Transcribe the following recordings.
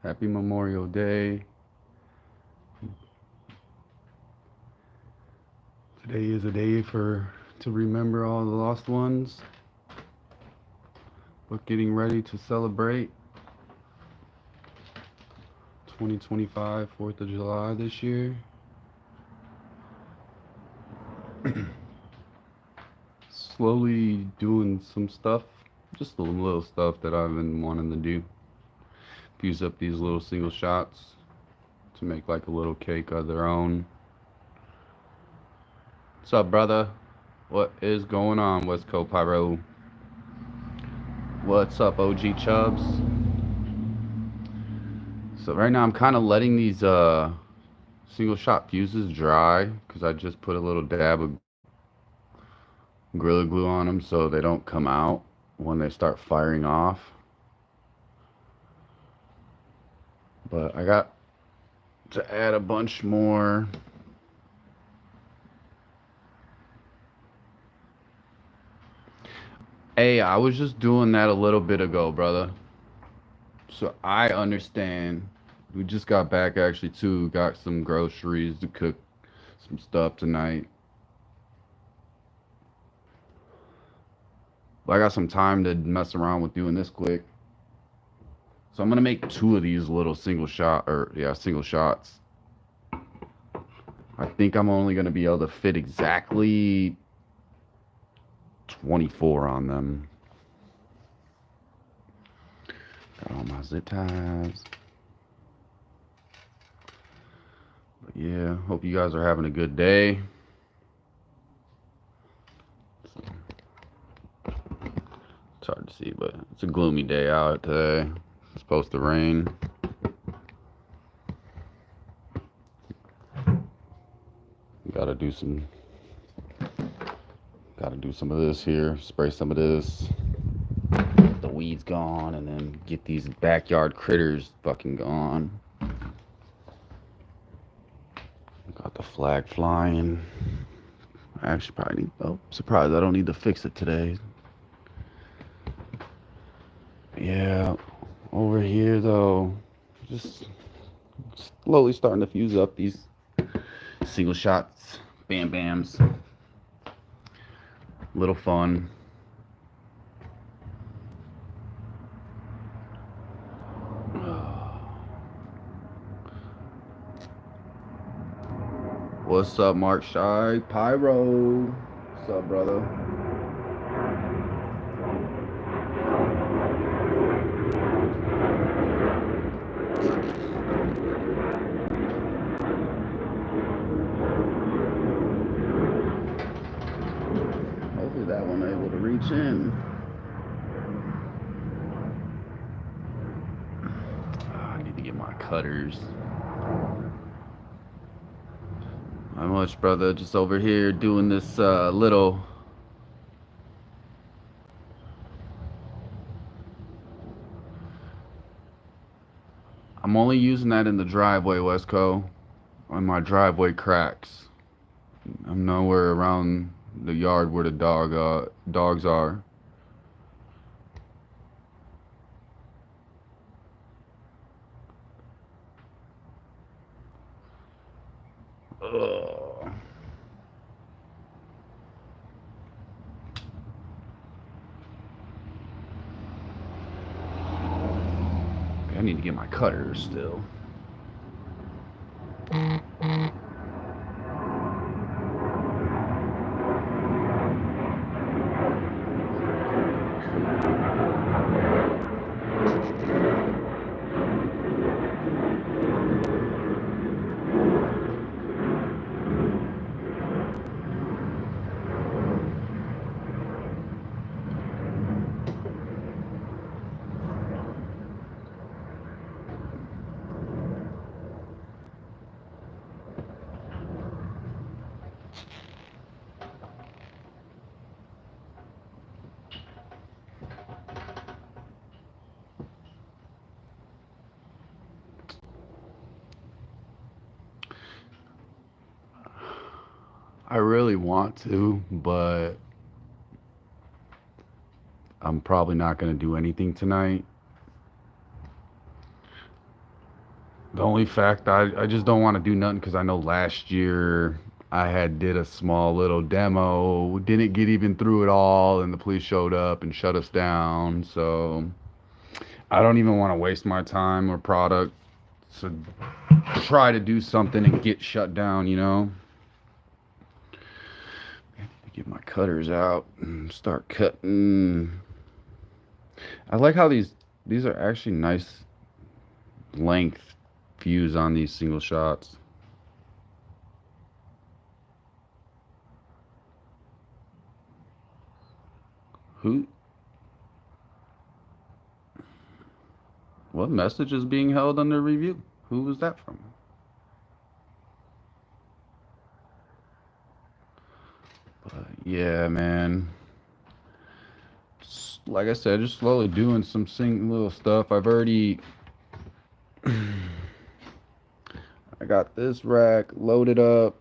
Happy Memorial Day. Today is a day to remember all the lost ones, but getting ready to celebrate 2025 4th of July this year. Slowly doing some stuff, just a little stuff that I've been wanting to do. Fuse up these little single shots to make like a little cake of their own. What's up, brother? What is going on, West Coast Pyro? What's up, OG Chubs? So right now I'm kind of letting these single shot fuses dry because I just put a little dab of Gorilla Glue on them so they don't come out when they start firing off. But I got to add a bunch more. Hey, I was just doing that a little bit ago, brother. So I understand. We just got back actually too. Got some groceries to cook some stuff tonight. But I got some time to mess around with doing this quick. So I'm gonna make two of these little single shots. I think I'm only gonna be able to fit exactly 24 on them. Got all my zip ties. But yeah, hope you guys are having a good day. It's hard to see, but it's a gloomy day out today. It's supposed to rain. Gotta do some of this here. Spray some of this. Get the weeds gone, and then get these backyard critters fucking gone. Got the flag flying. I actually probably need. Oh, surprised I don't need to fix it today. Yeah, over here though, just slowly starting to fuse up these single shots, bam bams. Little fun. What's up, Mark Shy? Pyro. What's up, brother? Hopefully that one able to reach in. I need to get my cutters. Not much, brother. Just over here doing this little. I'm only using that in the driveway, Wesco. On my driveway cracks. I'm nowhere around the yard where the dogs are. Ugh. I need to get my cutters still. I really want to, but I'm probably not going to do anything tonight. The only fact I just don't want to do nothing because I know last year I had did a small little demo, didn't get even through it all, and the police showed up and shut us down. So I don't even want to waste my time or product to try to do something and get shut down, you know? Get my cutters out and start cutting. I like how these are actually nice length views on these single shots. Who? What message is being held under review? Who was that from? But yeah, man. Like I said, just slowly doing some little stuff. I got this rack loaded up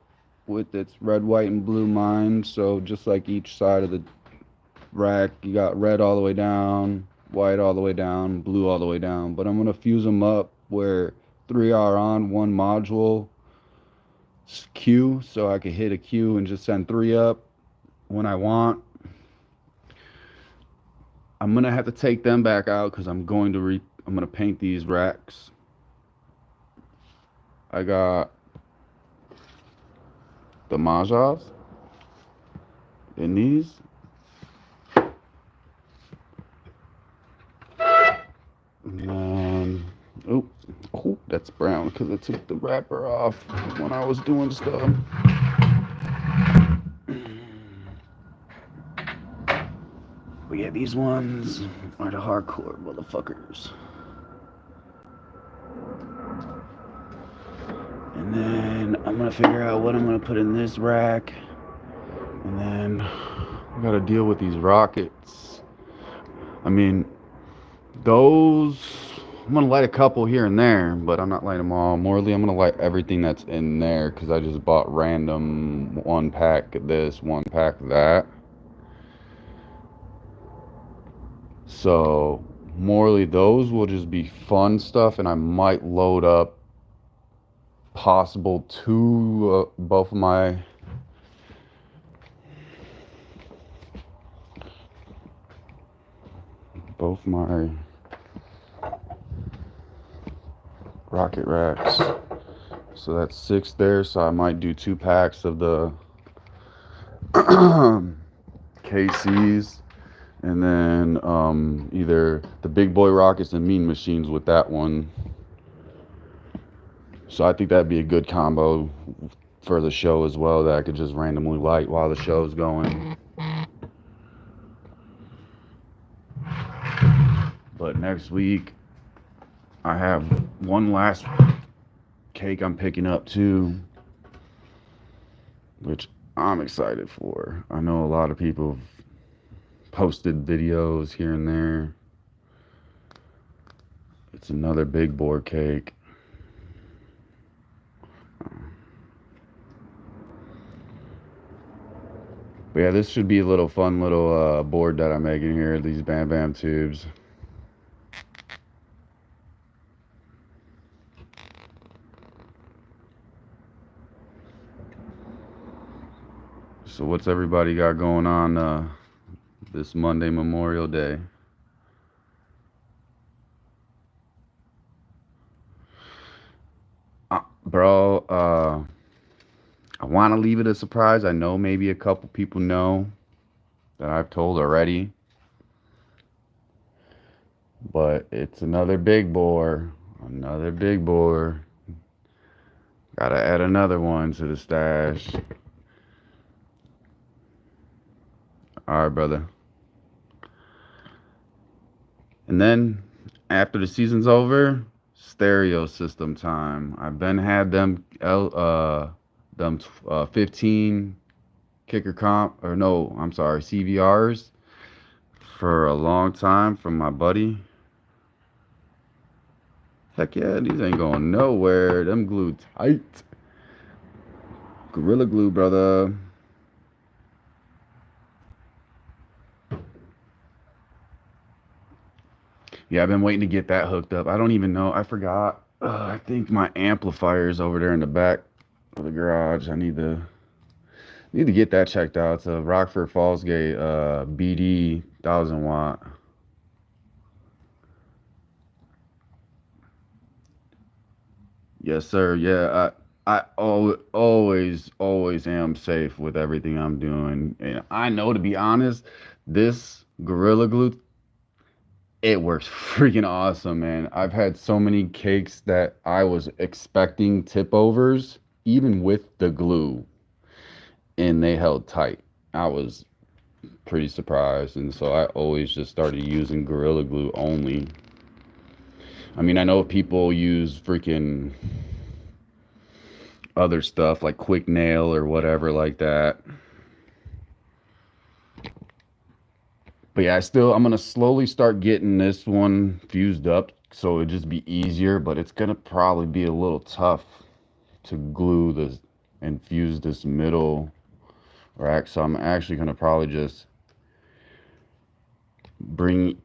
with its red, white, and blue mine. So just like each side of the rack, you got red all the way down, white all the way down, blue all the way down. But I'm gonna fuse them up where three are on one module queue, so I can hit a queue and just send three up when I want. I'm gonna have to take them back out because I'm gonna paint these racks. I got the Mahjas in these. And oh, that's brown because I took the wrapper off when I was doing stuff. But yeah, these ones are the hardcore motherfuckers. And then I'm gonna figure out what I'm gonna put in this rack. And then I gotta deal with these rockets. I mean, those, I'm gonna light a couple here and there, but I'm not lighting them all. Morally, I'm gonna light everything that's in there because I just bought random one pack of this, one pack of that. So morally, those will just be fun stuff, and I might load up possible two, both my rocket racks. So that's 6 there. So I might do 2 packs of the KCs, and then either the big boy rockets and mean machines with that one. So I think that'd be a good combo for the show as well, that I could just randomly light while the show's going. But next week I have one last cake I'm picking up too, which I'm excited for. I know a lot of people have posted videos here and there. It's another big board cake. But yeah, this should be a little fun little board that I'm making here, these Bam Bam tubes. So what's everybody got going on this Monday, Memorial Day? Bro, I want to leave it a surprise. I know maybe a couple people know that I've told already. But it's another big bore. Another big bore. Gotta add another one to the stash. Alright, brother. And then after the season's over, stereo system time. I've been had them 15 kicker comp, or no, I'm sorry, CVRs for a long time from my buddy. Heck yeah, these ain't going nowhere. Them glued tight. Gorilla Glue, brother. Yeah, I've been waiting to get that hooked up. I don't even know. I forgot. I think my amplifier is over there in the back of the garage. I need to get that checked out. It's a Rockford Fallsgate BD 1000 watt. Yes, sir. Yeah, I always am safe with everything I'm doing, and I know, to be honest, this Gorilla Glue, it works freaking awesome, man. I've had so many cakes that I was expecting tip overs, even with the glue, and they held tight. I was pretty surprised, and so I always just started using Gorilla Glue only. I mean, I know people use freaking other stuff like Quick Nail or whatever like that. But yeah, I'm gonna slowly start getting this one fused up so it'd just be easier, but it's gonna probably be a little tough to glue this and fuse this middle rack. So I'm actually gonna probably just bring,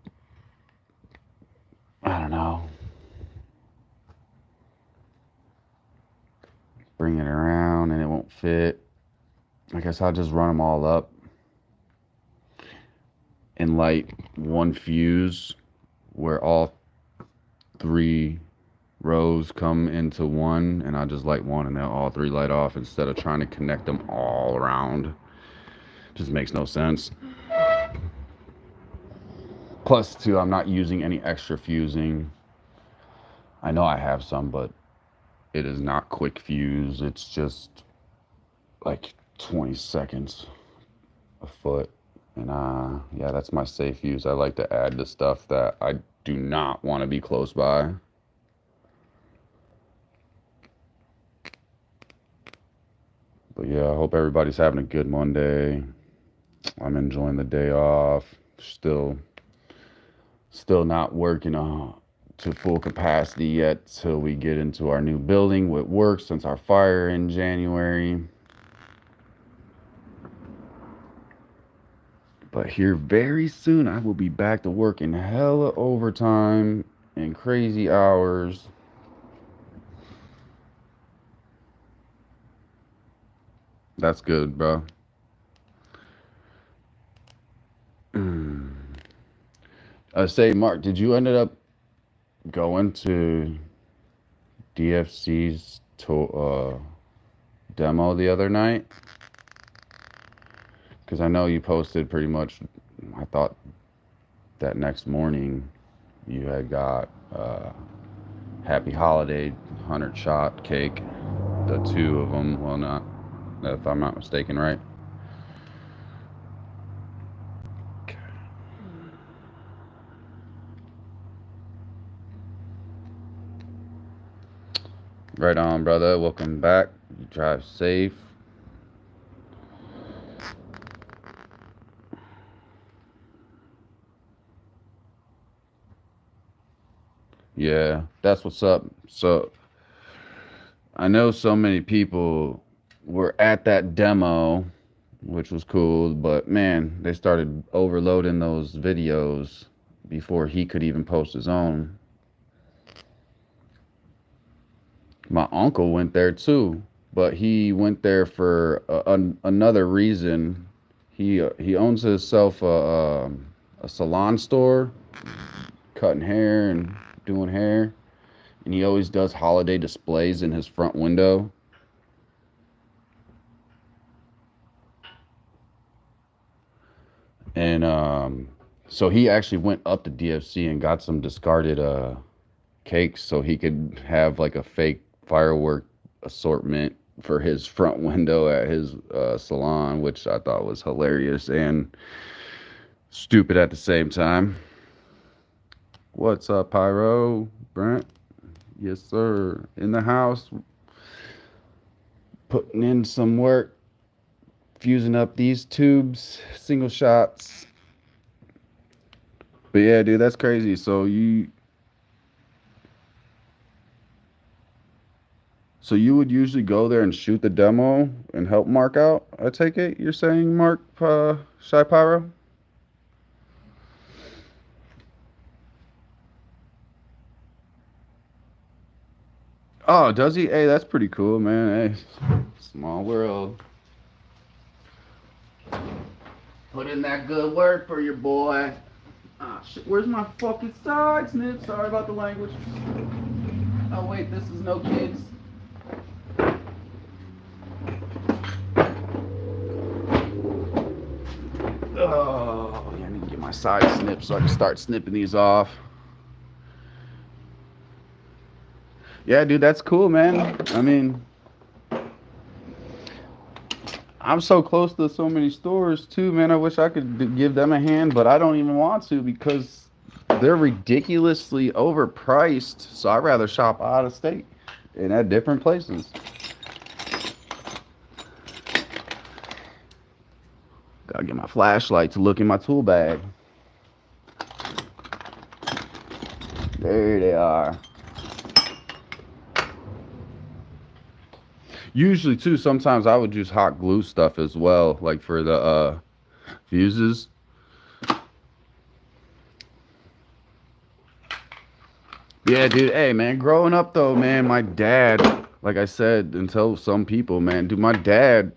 I don't know, bring it around and it won't fit. I guess I'll just run them all up and light one fuse where all three rows come into one, and I just light one and they'll all three light off instead of trying to connect them all around. Just makes no sense. Plus, too, I'm not using any extra fusing. I know I have some, but it is not quick fuse. It's just like 20 seconds a foot. And yeah, that's my safe use. I like to add the stuff that I do not want to be close by. But yeah, I hope everybody's having a good Monday. I'm enjoying the day off. Still not working to full capacity yet till we get into our new building with work since our fire in January. But here very soon, I will be back to working hella overtime and crazy hours. That's good, bro. Say, Mark, did you ended up going to DFC's demo the other night? Because I know you posted pretty much, I thought that next morning you had got Happy Holiday 100 shot cake, the two of them. Well, not if I'm not mistaken, right? Right on, brother. Welcome back. Drive safe. Yeah, that's what's up. So I know so many people were at that demo, which was cool, but man, they started overloading those videos before he could even post his own. My uncle went there too, but he went there for another reason. He owns himself a salon store, cutting hair and doing hair, and he always does holiday displays in his front window. And so he actually went up to DFC and got some discarded cakes so he could have like a fake firework assortment for his front window at his salon, which I thought was hilarious and stupid at the same time. What's up, Pyro? Brent? Yes, sir. In the house, putting in some work, fusing up these tubes, single shots. But yeah, dude, that's crazy. So you would usually go there and shoot the demo and help Mark out. I take it you're saying, Mark Shy Pyro? Oh, does he? Hey, that's pretty cool, man. Hey, small world. Put in that good work for your boy. Ah, shit. Where's my fucking side snip? Sorry about the language. Oh, wait, this is no kids. Oh, yeah, I need to get my side snip so I can start snipping these off. Yeah, dude, that's cool, man. I mean, I'm so close to so many stores too, man. I wish I could give them a hand, but I don't even want to because they're ridiculously overpriced. So I'd rather shop out of state and at different places. Gotta get my flashlight to look in my tool bag. There they are. Usually too, sometimes I would use hot glue stuff as well, like for the fuses. Yeah, dude. Hey, man. Growing up though, man, my dad, like I said, until some people, man, dude, my dad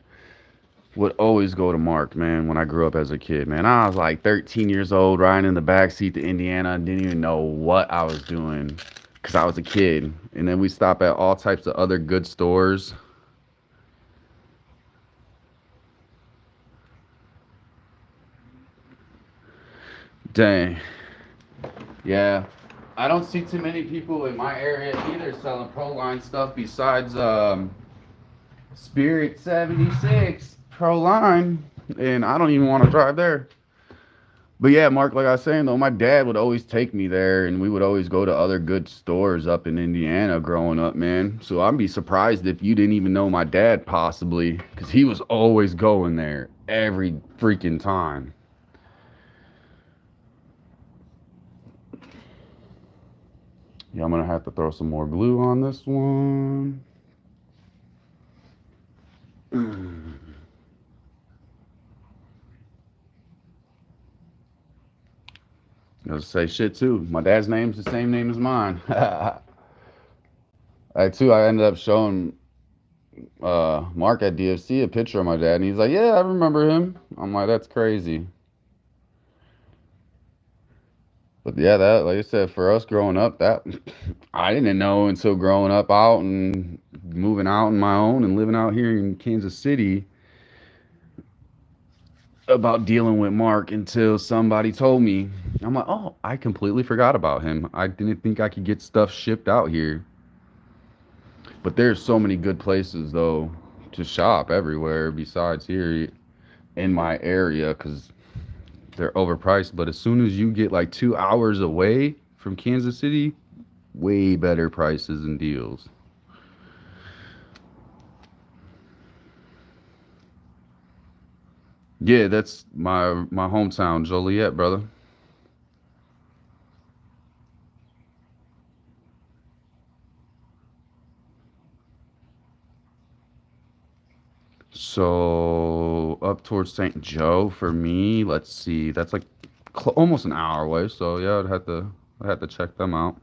would always go to Mark, man, when I grew up as a kid, man. I was like 13 years old, riding in the back seat to Indiana, and didn't even know what I was doing because I was a kid. And then we stop at all types of other good stores. Dang. Yeah. I don't see too many people in my area either selling pro line stuff besides Spirit 76 pro line, and I don't even want to drive there. But yeah, Mark, like I was saying though, my dad would always take me there, and we would always go to other good stores up in Indiana growing up, man. So I'd be surprised if you didn't even know my dad, possibly, because he was always going there every freaking time. Yeah, I'm gonna have to throw some more glue on this one. I was say shit too. My dad's name's the same name as mine. I ended up showing Mark at DFC a picture of my dad, and he's like, "Yeah, I remember him." I'm like, "That's crazy." But yeah, that like I said, for us growing up, that I didn't know until growing up out and moving out on my own and living out here in Kansas City about dealing with Mark until somebody told me. I'm like, "Oh, I completely forgot about him. I didn't think I could get stuff shipped out here." But there's so many good places though to shop everywhere besides here in my area because they're overpriced. But as soon as you get like 2 hours away from Kansas City, way better prices and deals. Yeah, that's my hometown, Joliet, brother. So up towards St. Joe for me, let's see, that's like almost an hour away. So yeah, I'd have to check them out.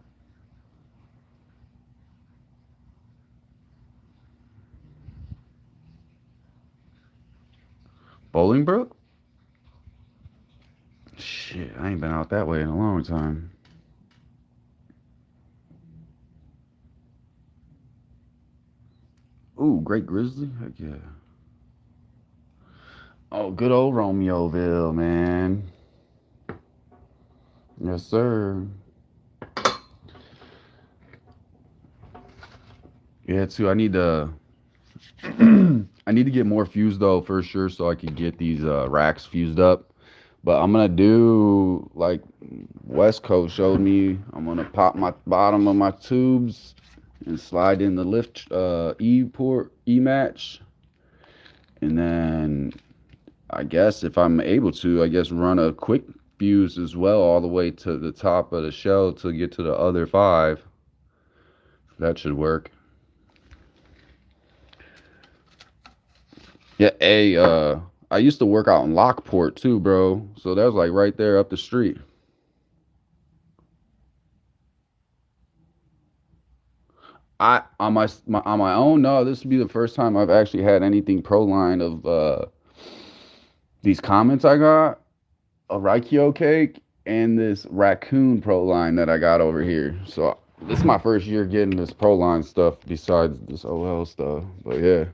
Bolingbrook? Shit, I ain't been out that way in a long time. Ooh, Great Grizzly? Heck yeah. Oh, good old Romeoville, man. Yes, sir. Yeah, too. I need to get more fused though for sure, so I could get these racks fused up. But I'm gonna do like West Coast showed me. I'm gonna pop my bottom of my tubes and slide in the lift E port E match, and then I guess if I'm able to, I guess run a quick fuse as well all the way to the top of the shell to get to the other five. That should work. Yeah, I used to work out in Lockport too, bro. So that was like right there up the street. I on my own. No, this would be the first time I've actually had anything pro line of these comments I got, a Raikyo cake, and this raccoon pro line that I got over here. So this is my first year getting this pro line stuff besides this OL stuff. But yeah,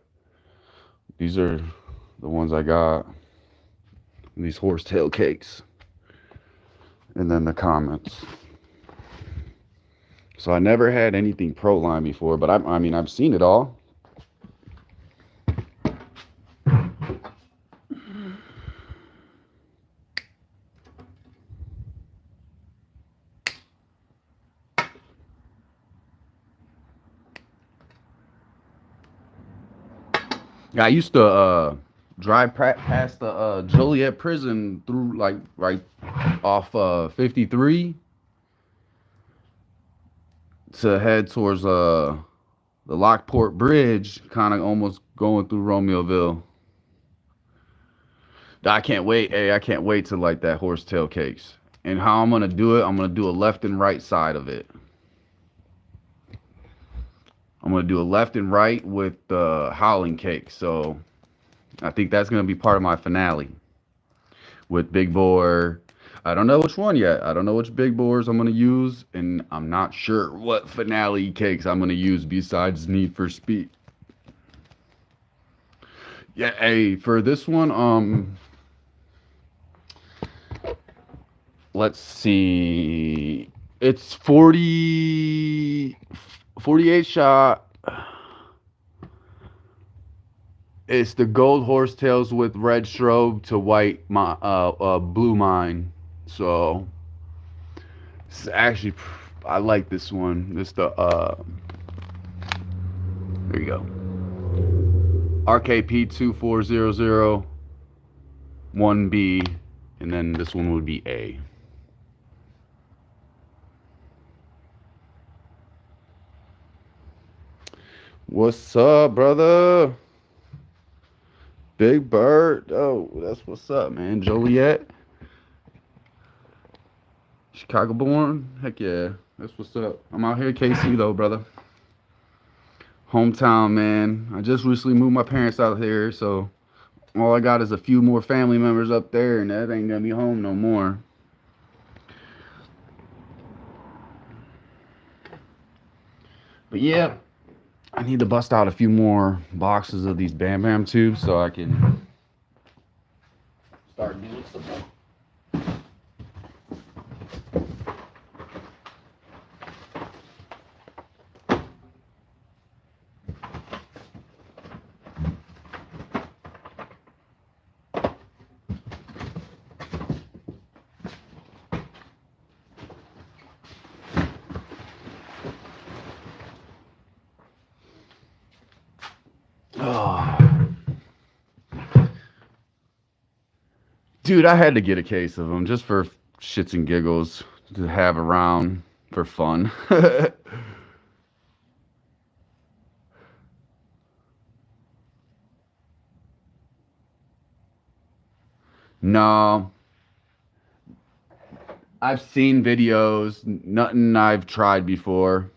these are the ones I got. These horsetail cakes, and then the comments. So I never had anything pro line before, but I mean I've seen it all. I used to drive past the Joliet prison through like right off 53 to head towards the Lockport Bridge, kind of almost going through Romeoville. I can't wait. Hey, I can't wait to like that horsetail cakes. And how I'm gonna do it, I'm gonna do a left and right side of it. I'm gonna do a left and right with the howling cake. So I think that's gonna be part of my finale with Big Boar. I don't know which one yet. I don't know which Big Boars I'm gonna use, and I'm not sure what finale cakes I'm gonna use besides Need for Speed. Yeah, hey, for this one, let's see. It's 48 shot. It's the gold horsetails with red strobe to white blue mine. So it's actually I like this one. It's the there you go. RKP 24001B, and then this one would be A. What's up, brother? Big Bird. Oh, that's what's up, man. Joliet. Chicago born. Heck yeah. That's what's up. I'm out here KC though, brother. Hometown, man. I just recently moved my parents out here, so all I got is a few more family members up there, and that ain't gonna be home no more. But yeah, I need to bust out a few more boxes of these Bam Bam tubes so I can start doing some more. Oh. Dude, I had to get a case of them just for shits and giggles to have around for fun. No, I've seen videos, nothing I've tried before.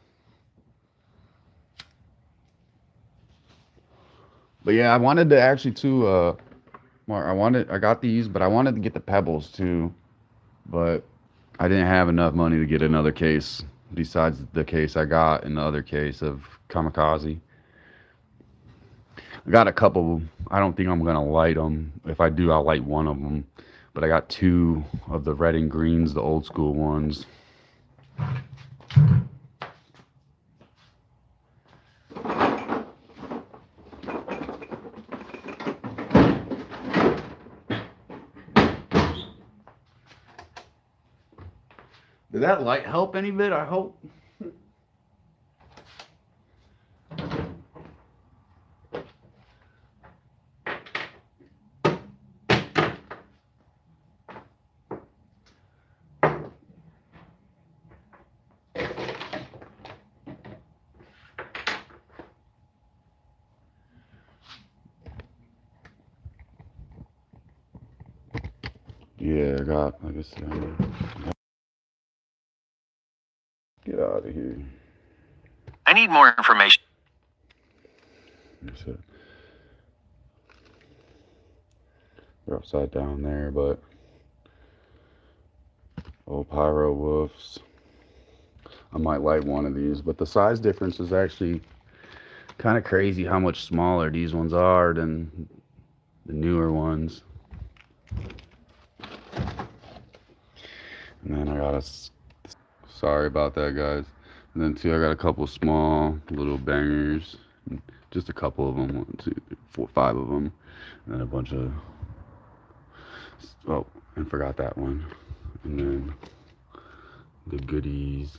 But yeah, I wanted to actually too I got these, but I wanted to get the pebbles too, but I didn't have enough money to get another case besides the case I got in the other case of Kamikaze. I got a couple. I don't think I'm gonna light them. If I do, I'll light one of them. But I got two of the red and greens, the old school ones. Did that light help any bit? I hope. Yeah, I got, like I said, get out of here. I need more information. They're upside down there, but oh, pyro woofs. I might light one of these, but the size difference is actually kind of crazy how much smaller these ones are than the newer ones. And then I got sorry about that, guys. And then too, I got a couple small little bangers, just a couple of them, 1, 2, 3, 4, 5 of them, and then a bunch of, oh, and forgot that one. And then the goodies.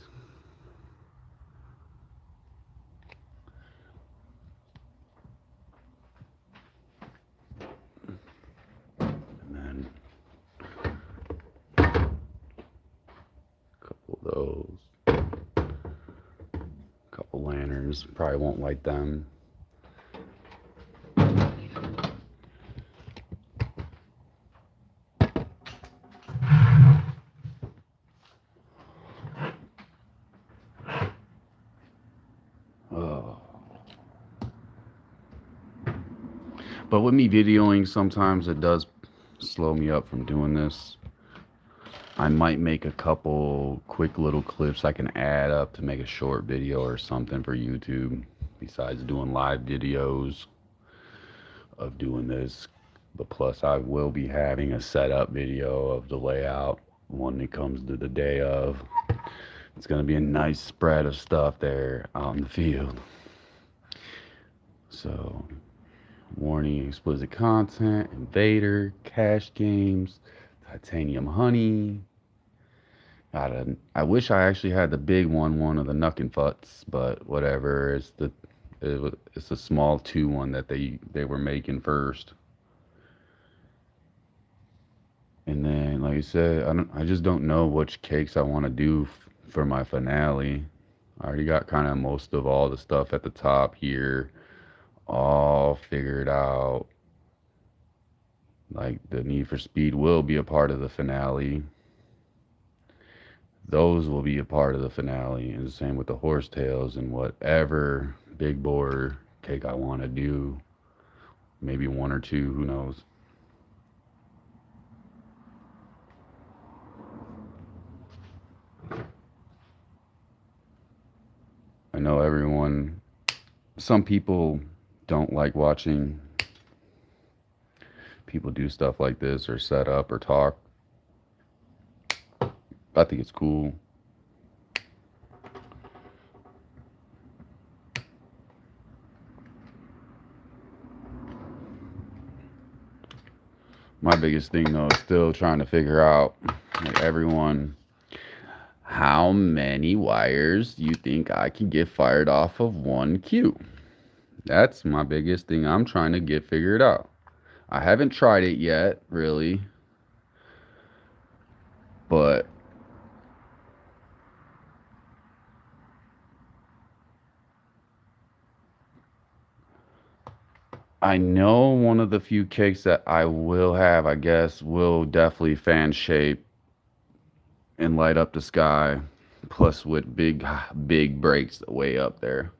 And then a couple of those. Couple lanterns. Probably won't light them. But with me videoing, sometimes it does slow me up from doing this. I might make a couple quick little clips I can add up to make a short video or something for YouTube, besides doing live videos of doing this. But plus, I will be having a setup video of the layout when it comes to the day of. It's going to be a nice spread of stuff there out in the field. So, warning, explicit content, invader, cash games, titanium honey. I wish I actually had the big one of the Nuck and Futs, but whatever. It's a small 2 one that they were making first. And then, like I said, I just don't know which cakes I want to do for my finale. I already got kind of most of all the stuff at the top here all figured out. Like the Need for Speed will be a part of the finale. Those will be a part of the finale, and the same with the horsetails and whatever big bore cake I want to do. Maybe 1 or 2, who knows. I know some people don't like watching people do stuff like this or set up or talk. I think it's cool. My biggest thing though is still trying to figure out, like everyone, how many wires do you think I can get fired off of 1 cue? That's my biggest thing I'm trying to get figured out. I haven't tried it yet, really. But I know one of the few cakes that I will have, I guess, will definitely fan shape and light up the sky, plus with big breaks way up there.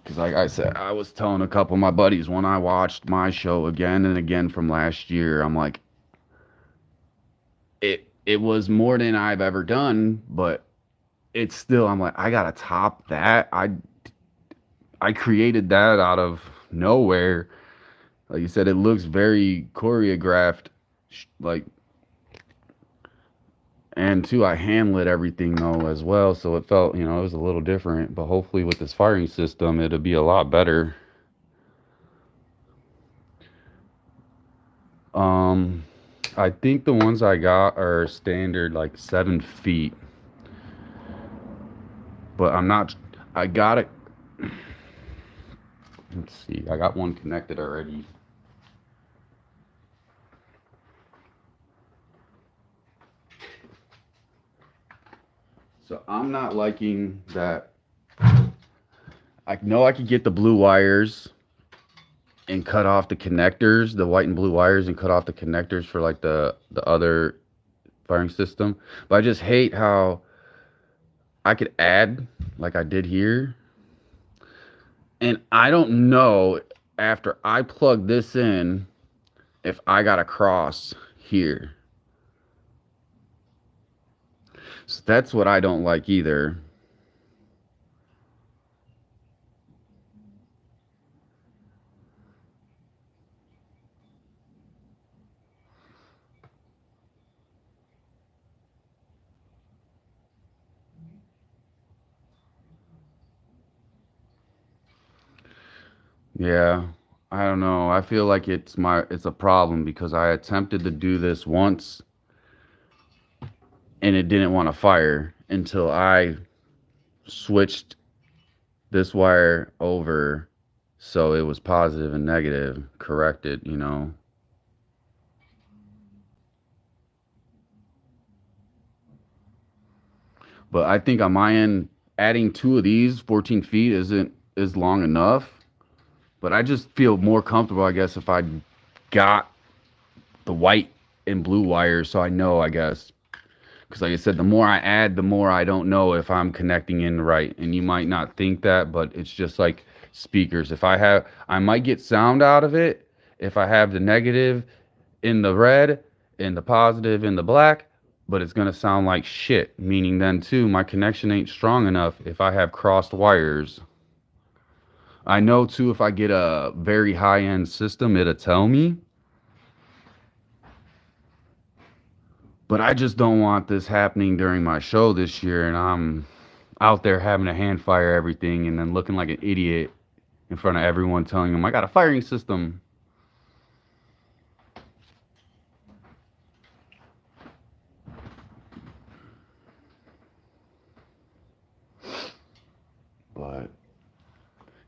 Because like I said, I was telling a couple of my buddies when I watched my show again and again from last year, I'm like, it was more than I've ever done, but it's still, I'm like, I gotta top that. I created that out of nowhere. Like you said, it looks very choreographed, like, and too, I hand lit everything though as well, so it felt, it was a little different. But hopefully with this firing system, it'll be a lot better. I think the ones I got are standard like 7 feet, but I'm not. I got it. Let's see. I got one connected already. So I'm not liking that. I know I could get the blue wires and cut off the connectors, the white and blue wires, and cut off the connectors for like the other firing system. But I just hate how I could add like I did here, and I don't know after I plug this in if I got a cross here. So that's what I don't like either. Yeah, I don't know. I feel like it's a problem because I attempted to do this once and it didn't want to fire until I switched this wire over so it was positive and negative, corrected. But I think on my end, adding two of these 14 feet isn't is long enough. But I just feel more comfortable, I guess, if I got the white and blue wires, so I know, I guess. Because, like I said, the more I add, the more I don't know if I'm connecting in right. And you might not think that, but it's just like speakers. I might get sound out of it if I have the negative in the red and the positive in the black, but it's going to sound like shit. Meaning, then, too, my connection ain't strong enough if I have crossed wires. I know, too, if I get a very high end system, it'll tell me. But I just don't want this happening during my show this year, and I'm out there having to hand fire everything and then looking like an idiot in front of everyone telling them I got a firing system. But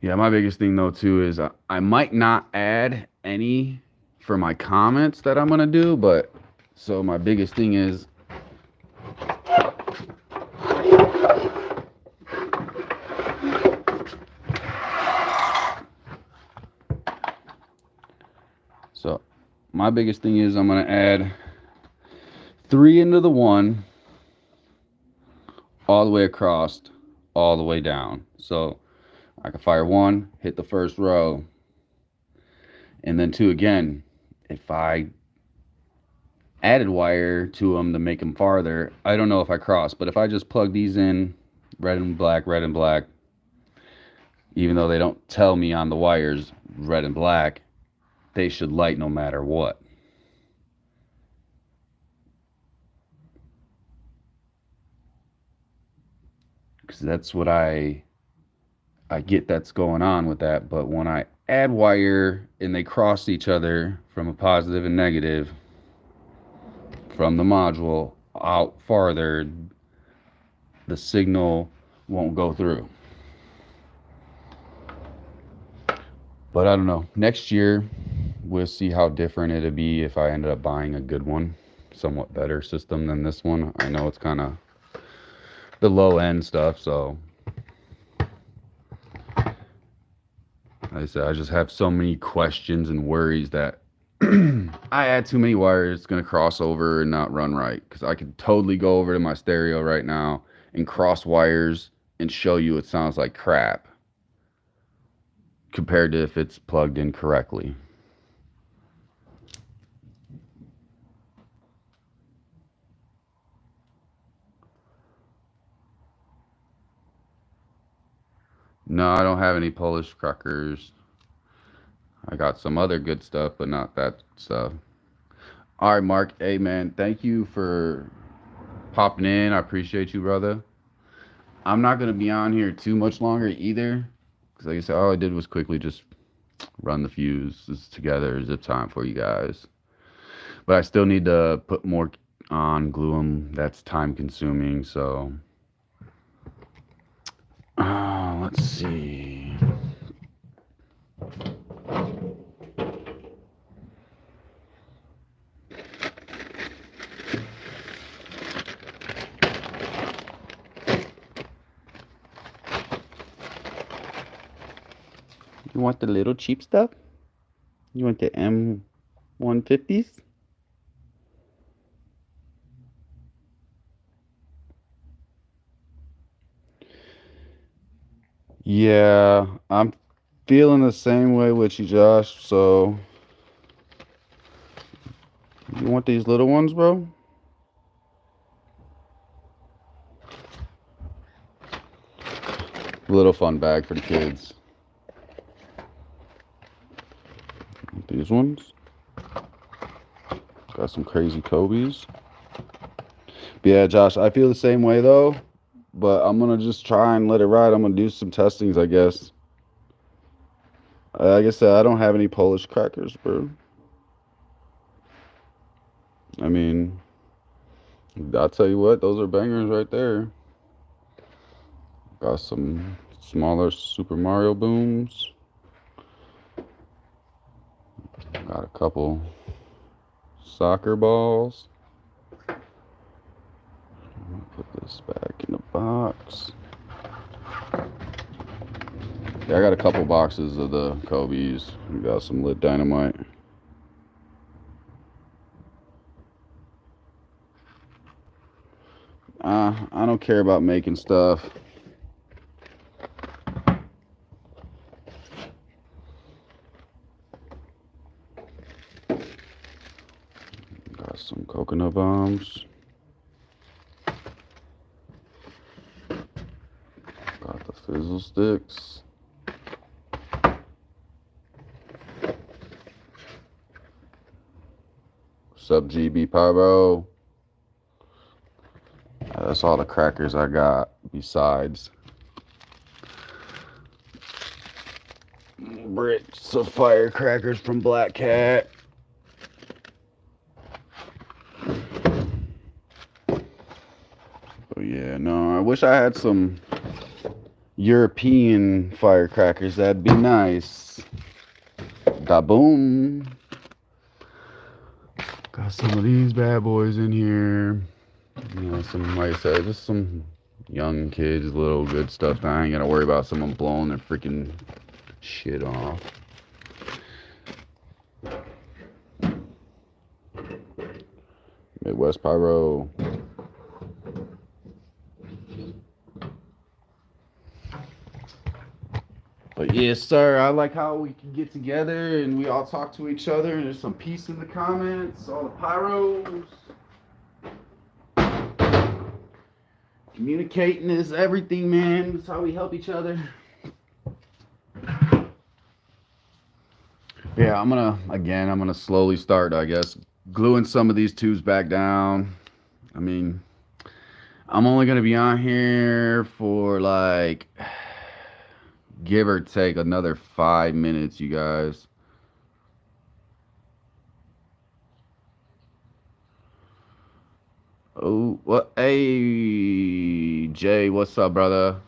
yeah, my biggest thing though too is I might not add any for my comments that I'm gonna do, but so my biggest thing is so my biggest thing is I'm gonna add three into the one all the way across, all the way down. So I can fire one, hit the first row, and then two again. If I added wire to them to make them farther, I don't know if I cross, but if I just plug these in, red and black, even though they don't tell me on the wires red and black, they should light no matter what. Because that's what I get that's going on with that. But when I add wire and they cross each other from a positive and negative from the module out farther, the signal won't go through. But I don't know. Next year, we'll see how different it'll be if I ended up buying a good one, somewhat better system than this one. I know it's kind of the low end stuff, so like I said, I just have so many questions and worries that I add too many wires, it's gonna cross over and not run right. Because I could totally go over to my stereo right now and cross wires and show you it sounds like crap compared to if it's plugged in correctly. No, I don't have any Polish crackers. I got some other good stuff, but not that stuff. All right, Mark. Hey, man, thank you for popping in. I appreciate you, brother. I'm not gonna be on here too much longer either, because like I said, all I did was quickly just run the fuses together, zip time for you guys. But I still need to put more on, glue them. That's time consuming. So, let's see. You want the little cheap stuff? You want the M150s? Yeah, I'm feeling the same way with you, Josh. So, you want these little ones, bro? Little fun bag for the kids. These ones. Got some crazy Kobe's. But yeah, Josh, I feel the same way though. But I'm gonna just try and let it ride. I'm gonna do some testings, I guess. Like I said, I don't have any Polish crackers, bro. I mean, I'll tell you what, those are bangers right there. Got some smaller Super Mario booms. Got a couple soccer balls. Put this back in the box. Yeah, I got a couple boxes of the Kobe's. We got some lit dynamite. I don't care about making stuff. Got some coconut bombs. Got the fizzle sticks. Sub GB Pyro. That's all the crackers I got besides bricks of firecrackers from Black Cat. Oh yeah, no, I wish I had some European firecrackers. That'd be nice. Da boom. Got some of these bad boys in here. You know, some, like I said, just some young kids, little good stuff that I ain't gotta worry about someone blowing their freaking shit off. Midwest Pyro. But yes, sir, I like how we can get together and we all talk to each other and there's some peace in the comments, all the pyros. Communicating is everything, man. That's how we help each other. Yeah, I'm gonna slowly start, I guess, gluing some of these tubes back down. I mean, I'm only gonna be on here for like, give or take another 5 minutes, you guys. Oh, what? Hey, Jay, what's up, brother?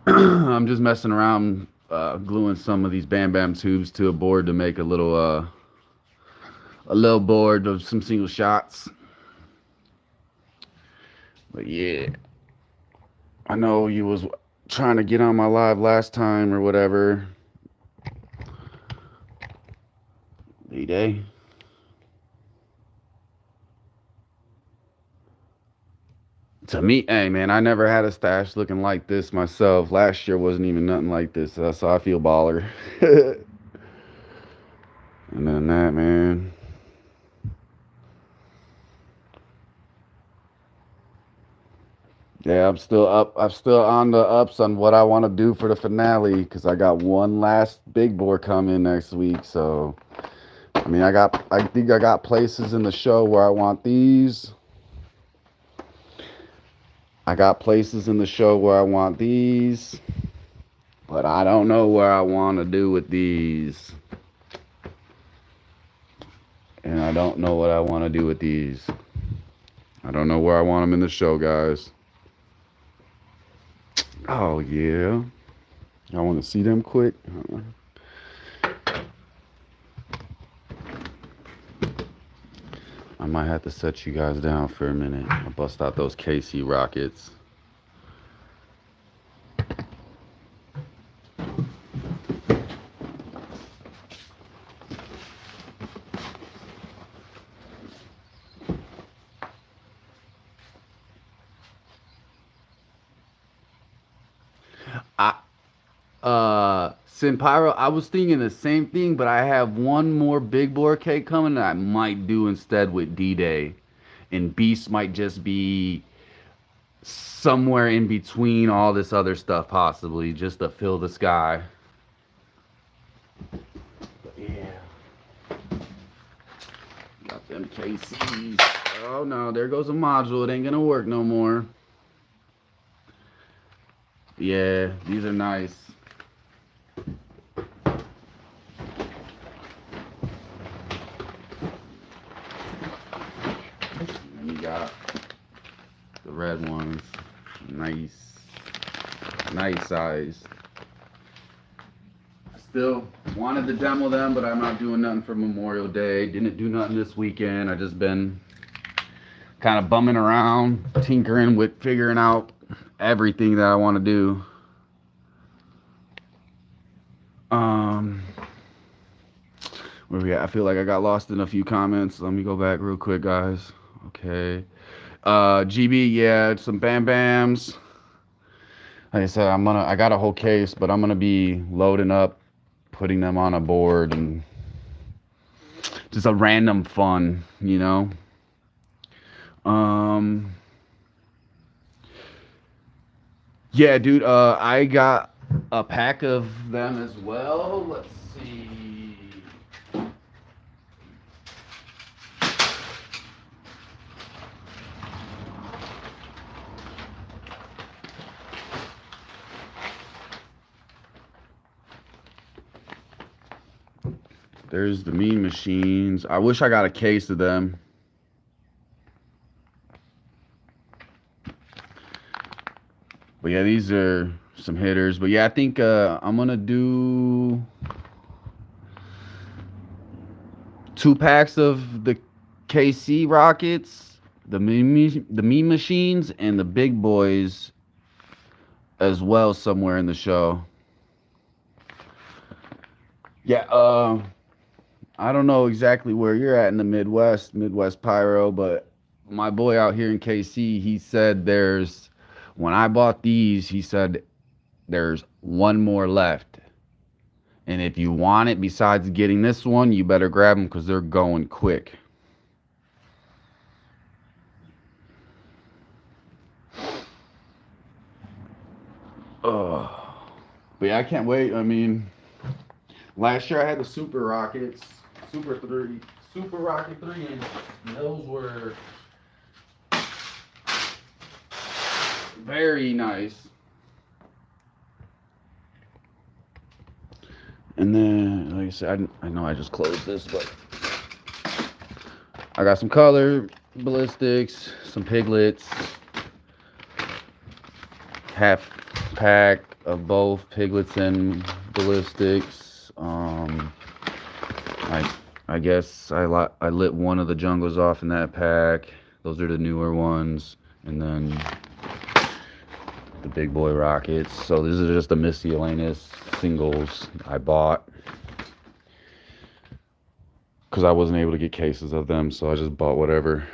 I'm just messing around, gluing some of these Bam Bam tubes to a board to make a little board of some single shots. But yeah, I know you was trying to get on my live last time or whatever. D-Day. To me, hey man, I never had a stash looking like this myself. Last year wasn't even nothing like this, so I feel baller. And then that, man. Yeah, I'm still up. I'm still on the ups on what I want to do for the finale because I got one last big board coming next week. So, I mean, I think I got places in the show where I want these. I got places in the show where I want these, but I don't know where I want to do with these. And I don't know what I want to do with these. I don't know where I want them in the show, guys. Oh, yeah. I want to see them quick. I might have to set you guys down for a minute. I'll bust out those KC rockets. Synpyro, I was thinking the same thing, but I have one more big bore cake coming that I might do instead with D-Day. And Beast might just be somewhere in between all this other stuff, possibly, just to fill the sky. But yeah. Got them KCs. Oh no, there goes a module. It ain't gonna work no more. Yeah, these are nice. And you got the red ones. Nice. Nice size. I still wanted to demo them, but I'm not doing nothing for Memorial Day. Didn't do nothing this weekend. I just been kind of bumming around, tinkering with figuring out everything that I want to do. Where we at? I feel like I got lost in a few comments. Let me go back real quick, guys. Okay. GB, yeah, some Bam Bams. Like I said, I got a whole case, but I'm gonna be loading up, putting them on a board, and just a random fun, you know. Yeah, dude. I got a pack of them as well. Let's see. There's the Mean Machines. I wish I got a case of them. But yeah, these are some hitters. But yeah, I think I'm gonna do 2 packs of the KC Rockets, the Mean Machines, and the Big Boys as well somewhere in the show. Yeah, I don't know exactly where you're at in the Midwest Pyro, but my boy out here in KC, he said when I bought these, he said there's one more left. And if you want it, besides getting this one, you better grab them because they're going quick. Oh, but yeah, I can't wait. I mean, last year I had the Super Rockets, Super Rocket 3-inch, and those were very nice. And then, like I said, I know I just closed this, but I got some color ballistics, some piglets, half pack of both piglets and ballistics. I guess I lit one of the jungles off in that pack. Those are the newer ones, and then the big boy rockets. So this is just the miscellaneous singles I bought because I wasn't able to get cases of them, so I just bought whatever.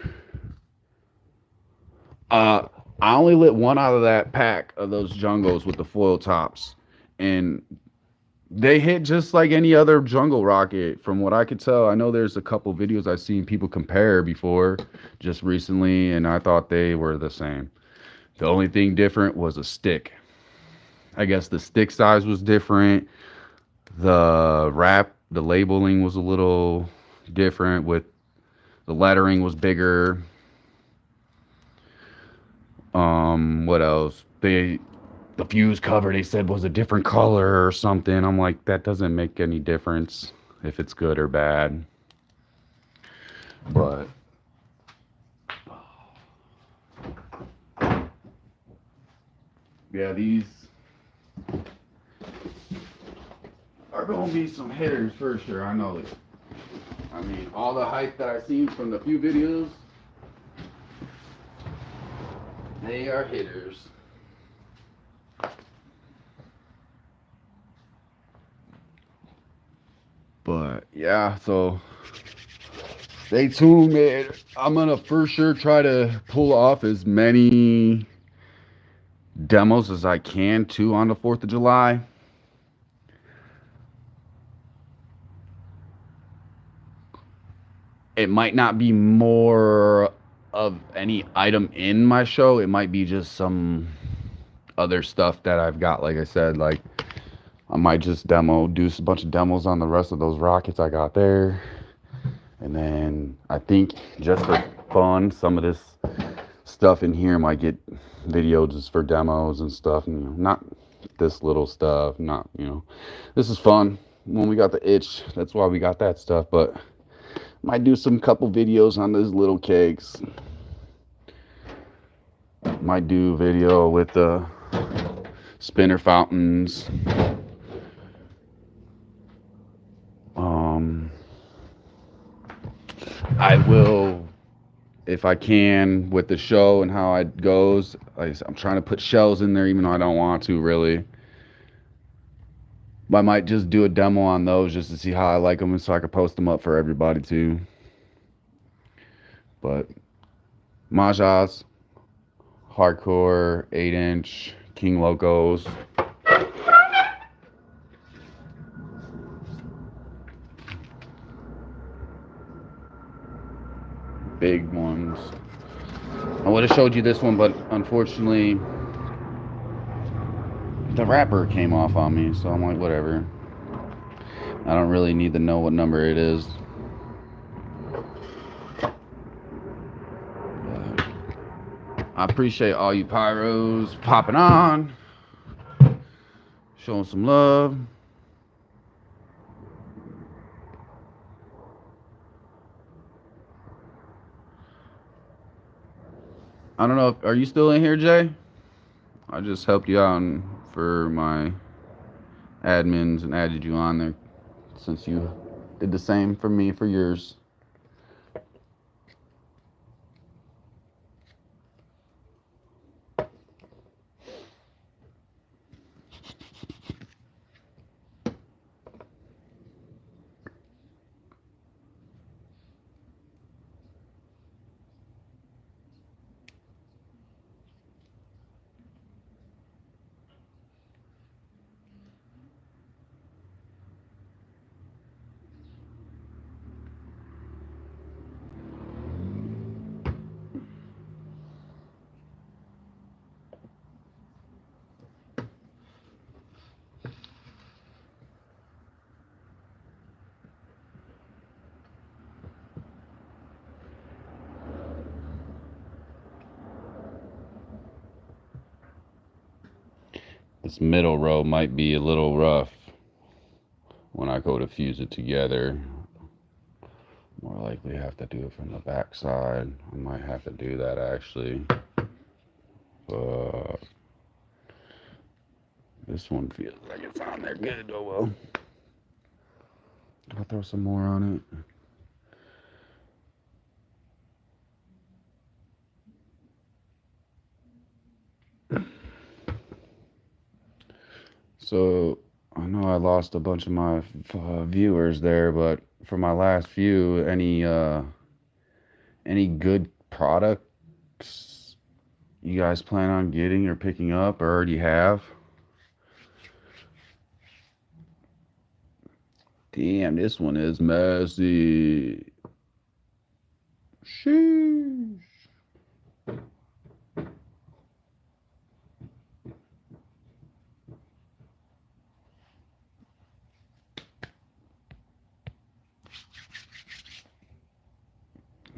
I only lit one out of that pack of those jungles with the foil tops, and they hit just like any other jungle rocket from what I could tell. I know there's a couple videos I've seen people compare before just recently, and I thought they were the same. The only thing different was a stick. I guess the stick size was different. The labeling was a little different, with the lettering was bigger. What else? The fuse cover they said was a different color or something. I'm like, that doesn't make any difference if it's good or bad. But yeah, these are gonna be some hitters for sure. I know it. I mean, all the hype that I've seen from the few videos, they are hitters. But yeah, so stay tuned, man. I'm gonna for sure try to pull off as many demos as I can too on the 4th of July. it might not be more of any item in my show. It might be just some other stuff that I've got. Like I said, like I might just do a bunch of demos on the rest of those rockets I got there. And then I think just for fun, some of this stuff in here might get videos just for demos and stuff. And, you know, not this little stuff, not, you know, this is fun. When we got the itch, that's why we got that stuff. But might do some couple videos on those little cakes. Might do video with the spinner fountains. I will, if I can, with the show and how it goes. I'm trying to put shells in there, even though I don't want to really. But I might just do a demo on those just to see how I like them, and so I can post them up for everybody too. But Mahjong's hardcore 8-inch King Locos. Big ones. I would have showed you this one, but unfortunately the wrapper came off on me, so I'm like, whatever. I don't really need to know what number it is. I appreciate all you pyros popping on, showing some love. I don't know if, are you still in here, Jay? I just helped you out for my admins and added you on there since you did the same for me for yours. This middle row might be a little rough when I go to fuse it together. More likely have to do it from the back side. I might have to do that actually. But this one feels like it's on there good. Oh well. I'll throw some more on it. So I know I lost a bunch of my viewers there, but for my last few, any good products you guys plan on getting or picking up or already have? Damn, this one is messy. Sheesh.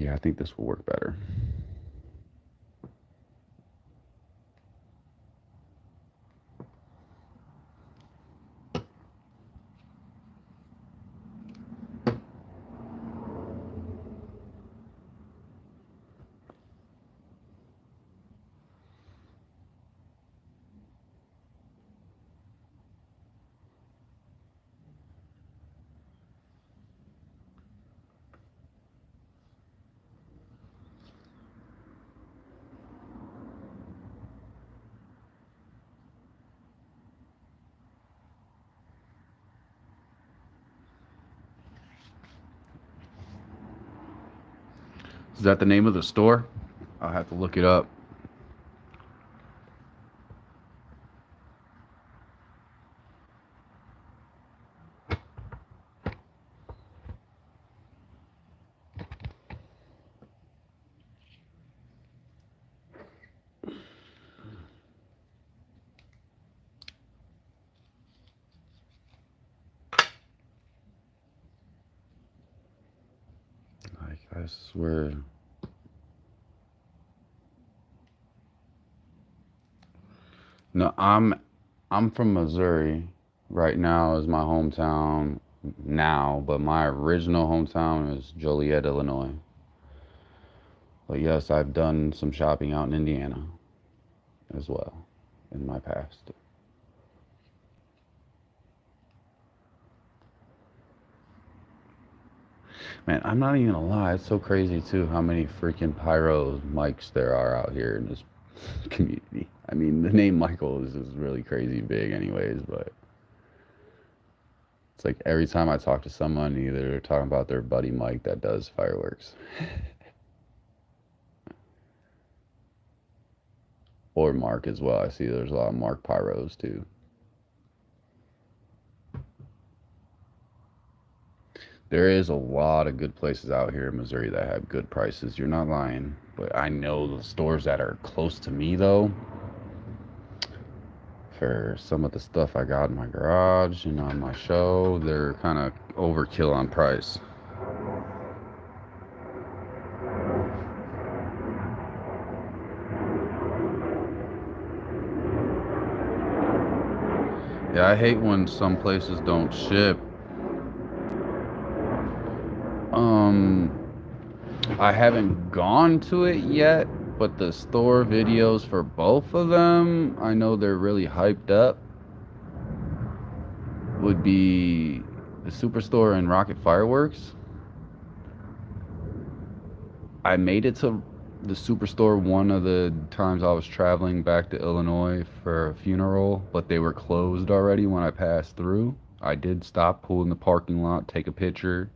Yeah, I think this will work better. Is that the name of the store? I'll have to look it up. I swear. No, I'm from Missouri. Right now is my hometown now, but my original hometown is Joliet, Illinois. But yes, I've done some shopping out in Indiana as well in my past. Man, I'm not even gonna lie, it's so crazy too how many freaking pyro mics there are out here in this community. I mean, the name Michael is just really crazy big, anyways, but it's like every time I talk to someone, either they're talking about their buddy Mike that does fireworks or Mark as well. I see there's a lot of Mark pyros too. There is a lot of good places out here in Missouri that have good prices. You're not lying. But I know the stores that are close to me, though, for some of the stuff I got in my garage and on my show, they're kind of overkill on price. Yeah, I hate when some places don't ship. Um, I haven't gone to it yet, but the store videos for both of them, I know they're really hyped up. Would be the Superstore and Rocket Fireworks. I made it to the Superstore one of the times I was traveling back to Illinois for a funeral, but they were closed already when I passed through. I did stop, pull in the parking lot, take a picture.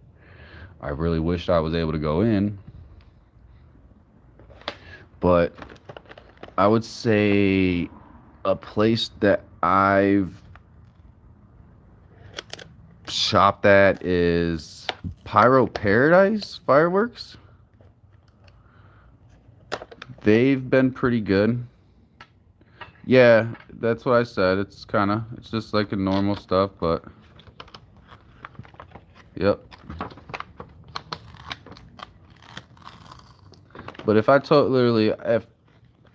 I really wished I was able to go in, but I would say a place that I've shopped at is Pyro Paradise Fireworks. They've been pretty good. Yeah, that's what I said. It's just like a normal stuff, but yep. But if I told literally, if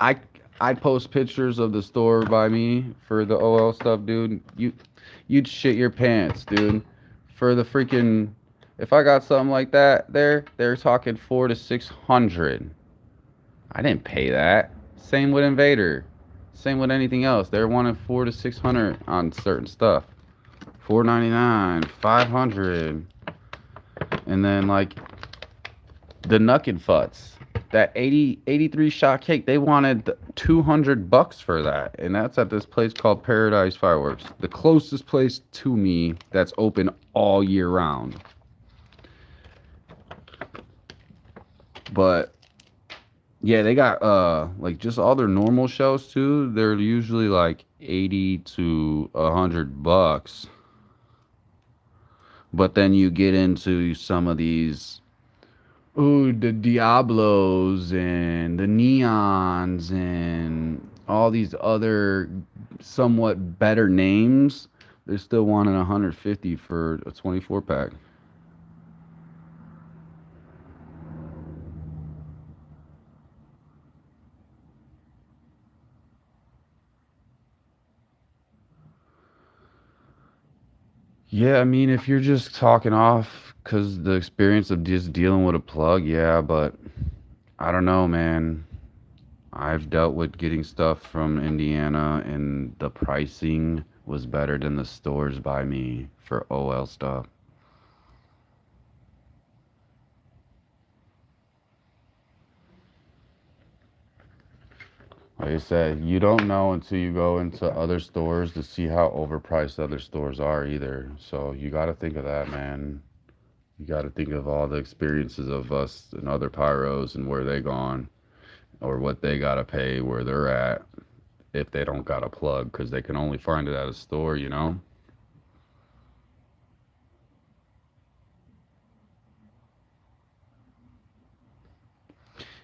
I I post pictures of the store by me for the OL stuff, dude, you'd shit your pants, dude. For the freaking, if I got something like that, they're talking 400 to 600. I didn't pay that. Same with Invader. Same with anything else. They're wanting 400 to 600 on certain stuff. 499, 500, and then like the Nuckin Futs. That 83 shot cake, they wanted $200 for that, and that's at this place called Paradise Fireworks, the closest place to me that's open all year round. But yeah, they got like just all their normal shells too. They're usually like 80 to $100, but then you get into some of these. Ooh, the Diablos and the Neons and all these other somewhat better names. They're still wanting 150 for a 24 pack. Yeah, I mean, if you're just talking off because the experience of just dealing with a plug, yeah, but I don't know, man. I've dealt with getting stuff from Indiana, and the pricing was better than the stores by me for OL stuff. Like I said, you don't know until you go into other stores to see how overpriced other stores are either. So you got to think of that, man. You got to think of all the experiences of us and other pyros and where they gone or what they got to pay where they're at if they don't got a plug because they can only find it at a store, you know?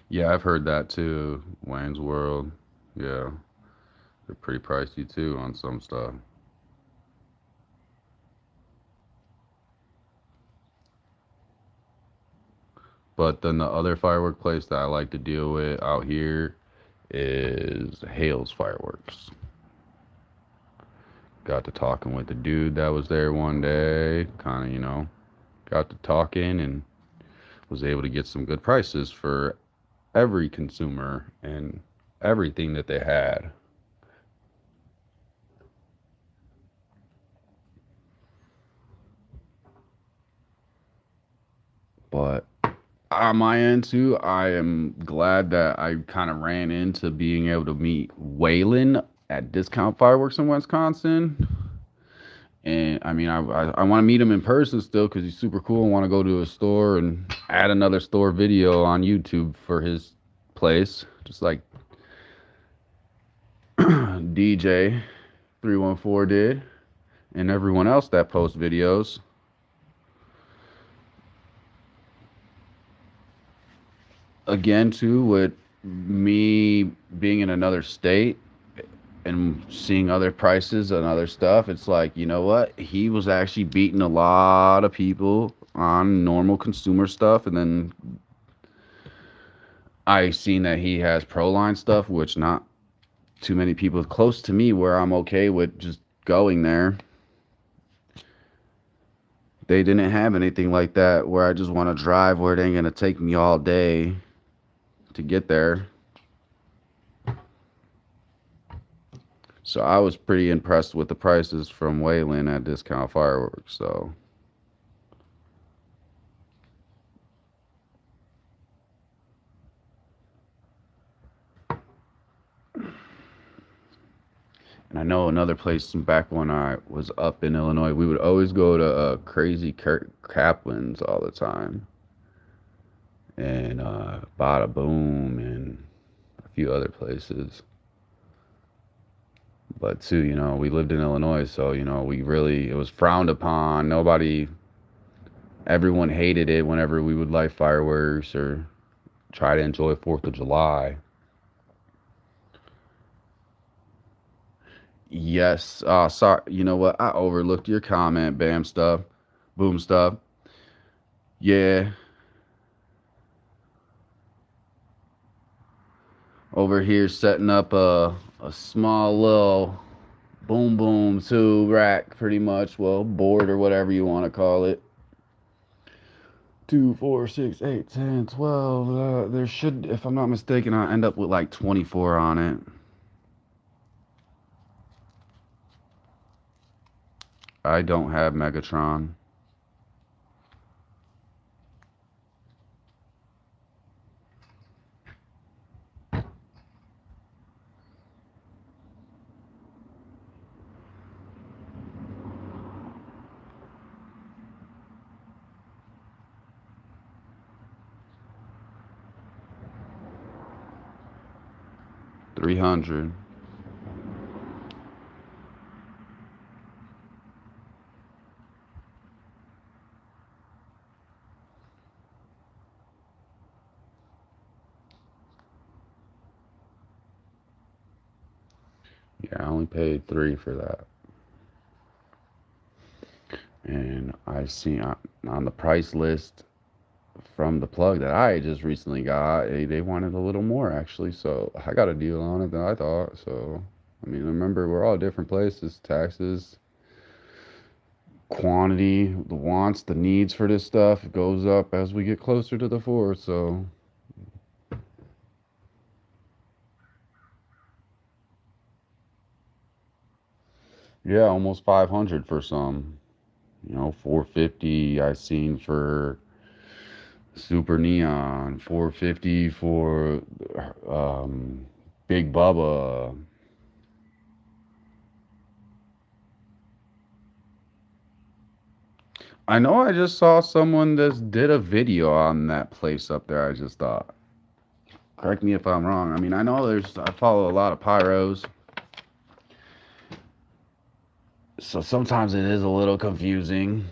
Yeah, I've heard that too. Wayne's World. Yeah, they're pretty pricey too on some stuff. But then the other firework place that I like to deal with out here is Hales Fireworks. Got to talking with the dude that was there one day. Kind of, got to talking and was able to get some good prices for every consumer and everything that they had. But on my end too, I am glad that I kind of ran into being able to meet Waylon at Discount Fireworks in Wisconsin. And I mean, I want to meet him in person still because he's super cool. I want to go to a store and add another store video on YouTube for his place, just like DJ 314 did, and everyone else that posts videos. Again, too, with me being in another state and seeing other prices and other stuff, it's like, you know what? He was actually beating a lot of people on normal consumer stuff. And then I seen that he has pro line stuff, which not too many people close to me where I'm okay with just going there. They didn't have anything like that where I just want to drive where it ain't gonna take me all day to get there. So I was pretty impressed with the prices from Wayland at Discount Fireworks. So, and I know another place back when I was up in Illinois, we would always go to Crazy Kaplan's all the time, and Bada Boom, and a few other places. But too, we lived in Illinois, so we really it was frowned upon. Everyone hated it whenever we would light fireworks or try to enjoy Fourth of July. Yes. Sorry. You know what? I overlooked your comment. Bam stuff. Boom stuff. Yeah. Over here setting up a small little boom boom tube rack, pretty much. Well, board or whatever you want to call it. 2, 4, 6, 8, 10, 12. There should, if I'm not mistaken, I end up with like 24 on it. I don't have Megatron. $300. Yeah, I only paid 3 for that. And I seen on the price list from the plug that I just recently got, they wanted a little more actually. So I got a deal on it than I thought. So I mean, remember we're all different places, taxes, quantity, the wants, the needs for this stuff goes up as we get closer to the fourth. So yeah, almost 500 for some. 450 I seen for Super Neon, 450 for Big Bubba. I know I just saw someone that did a video on that place up there. I just thought, correct me if I'm wrong. I mean, I follow a lot of pyros, so sometimes it is a little confusing.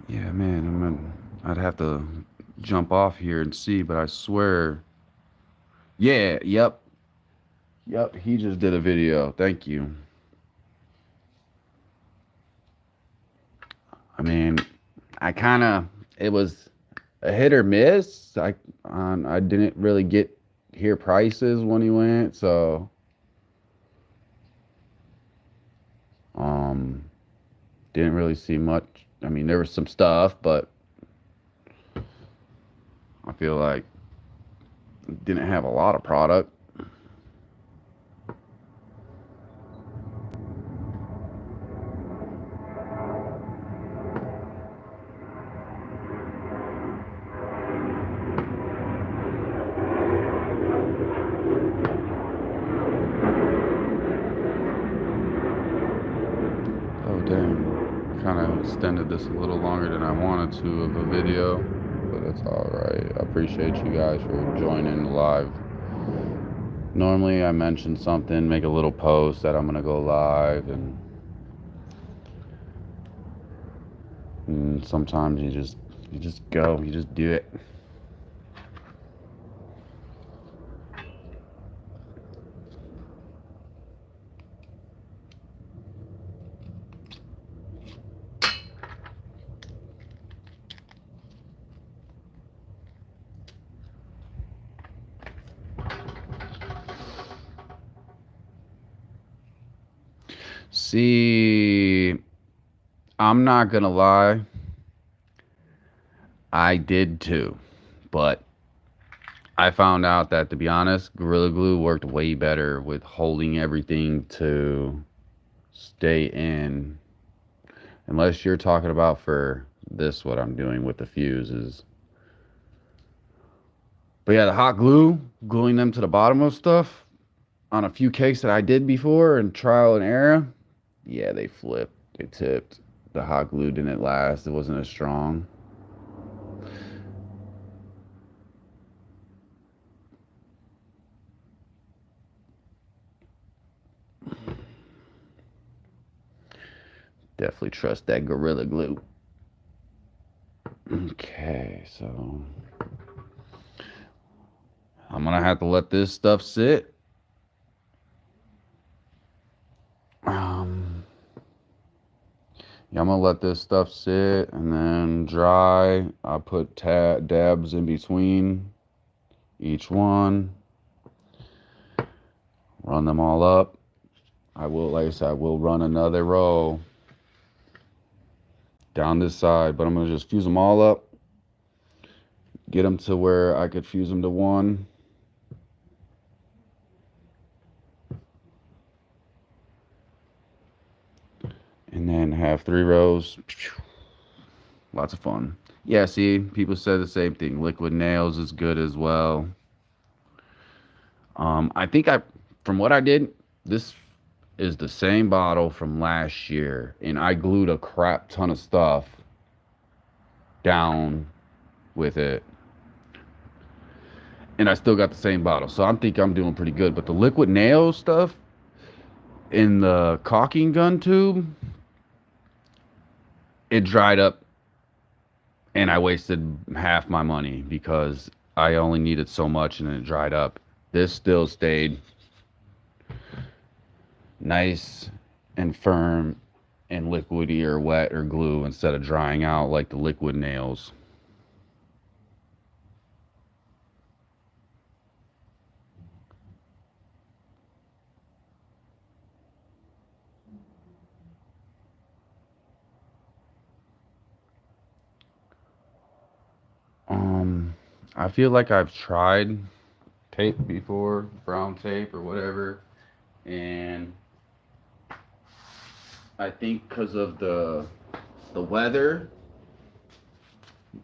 Yeah, man, I'd have to jump off here and see, but I swear. Yeah, yep, he just did a video. Thank you. I mean, I kind of, it was a hit or miss. I didn't really get hear prices when he went, so um didn't really see much. I mean, there was some stuff, but I feel like didn't have a lot of product. Oh dang, kind of extended this a little longer than I wanted to of a video, but that's all right. I appreciate you guys for joining live. Normally I mention something, make a little post that I'm gonna go live, and sometimes you just go, you just do it. See, I'm not gonna lie, I did too, but I found out that, to be honest, Gorilla Glue worked way better with holding everything to stay in. Unless you're talking about for this, what I'm doing with the fuses. But yeah, the hot glue, gluing them to the bottom of stuff on a few cakes that I did before and trial and error, yeah, they flipped. They tipped. The hot glue didn't last. It wasn't as strong. Definitely trust that Gorilla Glue. Okay, so I'm gonna have to let this stuff sit. Um, yeah, I'm gonna let this stuff sit and then dry. I put dabs in between each one. Run them all up. I will, like I said, I will run another row down this side, but I'm gonna just fuse them all up. Get them to where I could fuse them to one. And then have 3 rows. Lots of fun. Yeah, see, people said the same thing. Liquid nails is good as well. I think from what I did, this is the same bottle from last year, and I glued a crap ton of stuff down with it, and I still got the same bottle. So I think I'm doing pretty good. But the liquid nail stuff in the caulking gun tube, it dried up, and I wasted half my money because I only needed so much, and it dried up. This still stayed nice and firm and liquidy or wet or glue instead of drying out like the liquid nails. I feel like I've tried tape before, brown tape or whatever, and I think because of the weather,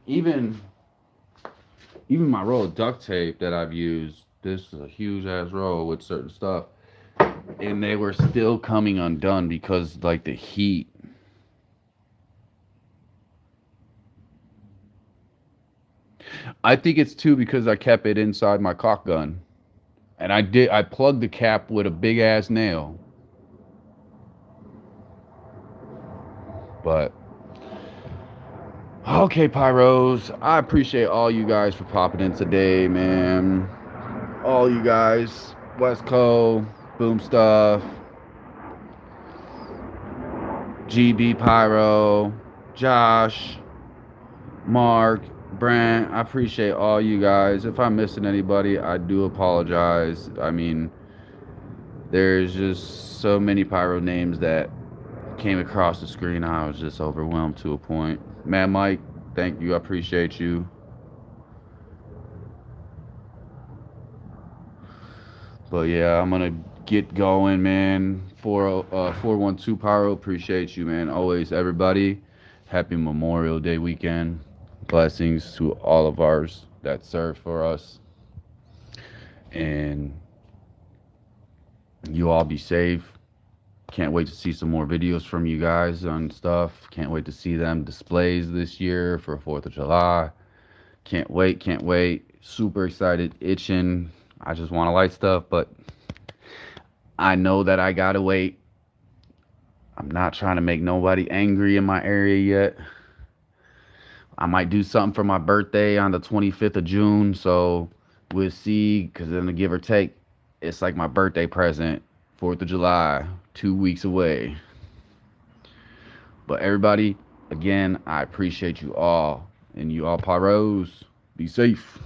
even even my roll of duct tape that I've used, this is a huge ass roll with certain stuff, and they were still coming undone because like the heat. I think it's too because I kept it inside my caulk gun, and I plugged the cap with a big ass nail, but Okay, Pyros. I appreciate all you guys for popping in today, man. All you guys. Westco, Boom Stuff, GB Pyro, Josh, Mark, Brent. I appreciate all you guys. If I'm missing anybody, I do apologize. I mean, there's just so many Pyro names that came across the screen. I was just overwhelmed to a point. Man, Mike, thank you. I appreciate you. But yeah, I'm gonna get going, man. 412 Pyro, appreciate you, man. Always, everybody. Happy Memorial Day weekend. Blessings to all of ours that serve for us. And you all be safe. Can't wait to see some more videos from you guys on stuff. Can't wait to see them displays this year for 4th of July. Can't wait, can't wait. Super excited, itching. I just want to light stuff, but I know that I gotta wait. I'm not trying to make nobody angry in my area yet. I might do something for my birthday on the 25th of June, so we'll see. Because then, the give or take, it's like my birthday present, 4th of July, 2 weeks away. But everybody, again, I appreciate you all. And you all Pyros, be safe.